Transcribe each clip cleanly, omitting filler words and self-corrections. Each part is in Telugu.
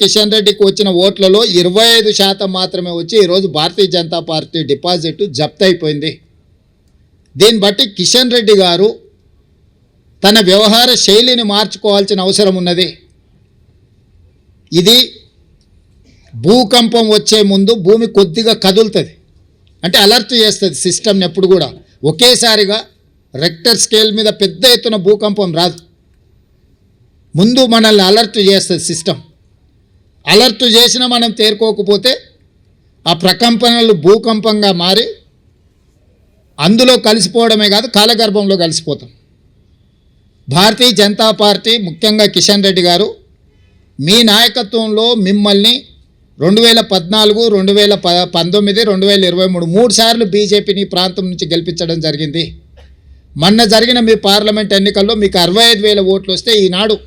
కిషన్ రెడ్డికి వచ్చిన ఓట్లలో 25% మాత్రమే వచ్చి ఈరోజు భారతీయ జనతా పార్టీ డిపాజిట్ జప్తు అయిపోయింది. దీన్ని బట్టి కిషన్ రెడ్డి గారు తన వ్యవహార శైలిని మార్చుకోవాల్సిన అవసరం ఉన్నది. ఇది భూకంపం వచ్చే ముందు భూమి కొద్దిగా కదులుతుంది, అంటే అలర్ట్ చేస్తుంది సిస్టమ్ని. ఎప్పుడు కూడా ఒకేసారిగా రెక్టర్ స్కేల్ మీద పెద్ద ఎత్తున భూకంపం రాదు, ముందు మనల్ని అలర్ట్ చేస్తుంది సిస్టమ్. అలర్ట్ చేసినా మనం తేరుకోకపోతే ఆ ప్రకంపనలు భూకంపంగా మారి అందులో కలిసిపోవడమే కాదు కాలగర్భంలో కలిసిపోతాం. భారతీయ జనతా పార్టీ ముఖ్యంగా కిషన్ రెడ్డి గారు మీ నాయకత్వంలో మిమ్మల్ని 2014, 2019, 2023 3 సార్లు బీజేపీని ప్రాంతం నుంచి గెలిపించడం జరిగింది. మొన్న జరిగిన మీ పార్లమెంట్ ఎన్నికల్లో మీకు 65,000 ఓట్లు వస్తే ఈనాడు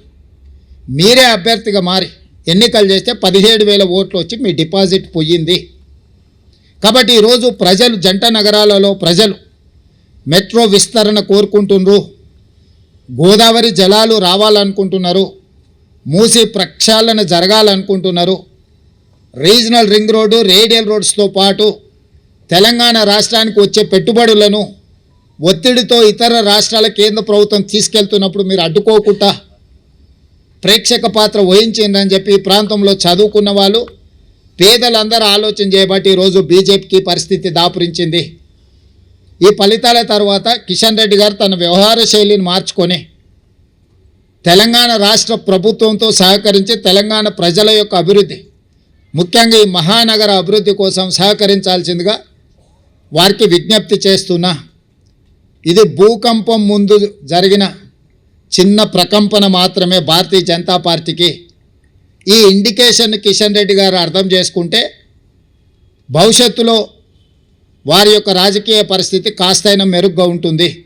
మీరే అభ్యర్థిగా మారి ఎన్నికలు చేస్తే 17,000 ఓట్లు వచ్చి మీ డిపాజిట్ పోయింది. కాబట్టి ఈరోజు ప్రజలు జంట నగరాలలో ప్రజలు మెట్రో విస్తరణ కోరుకుంటున్నారు, గోదావరి జలాలు రావాలనుకుంటున్నారు, మూసి ప్రక్షాళన జరగాలనుకుంటున్నారు, రీజనల్ రింగ్ రోడ్డు రేడియల్ రోడ్స్తో పాటు తెలంగాణ రాష్ట్రానికి వచ్చే పెట్టుబడులను ఒత్తిడితో ఇతర రాష్ట్రాల కేంద్ర ప్రభుత్వం తీసుకెళ్తున్నప్పుడు మీరు అడ్డుకోకుండా ప్రేక్షక పాత్ర వహించిందని చెప్పి ఈ ప్రాంతంలో చదువుకున్న వాళ్ళు పేదలందరూ ఆలోచన చేయబట్టి ఈరోజు బీజేపీకి పరిస్థితి దాపురించింది. ఈ ఫలితాల తర్వాత కిషన్ రెడ్డి గారు తన వ్యవహార శైలిని మార్చుకొని తెలంగాణ రాష్ట్ర ప్రభుత్వంతో సహకరించి తెలంగాణ ప్రజల యొక్క అభివృద్ధి, ముఖ్యంగా ఈ మహానగర అభివృద్ధి కోసం సహకరించాల్సిందిగా వారికి విజ్ఞప్తి చేస్తున్నా. ఇది భూకంపం ముందు జరిగిన చిన్న ప్రకంపన మాత్రమే భారతీయ జనతా పార్టీకి. ఈ ఇండికేషన్ కిషన్ రెడ్డి గారు అర్థం చేసుకుంటే భవిష్యత్తులో వారి యొక్క రాజకీయ పరిస్థితి కాస్తైనా మెరుగ్గా ఉంటుంది.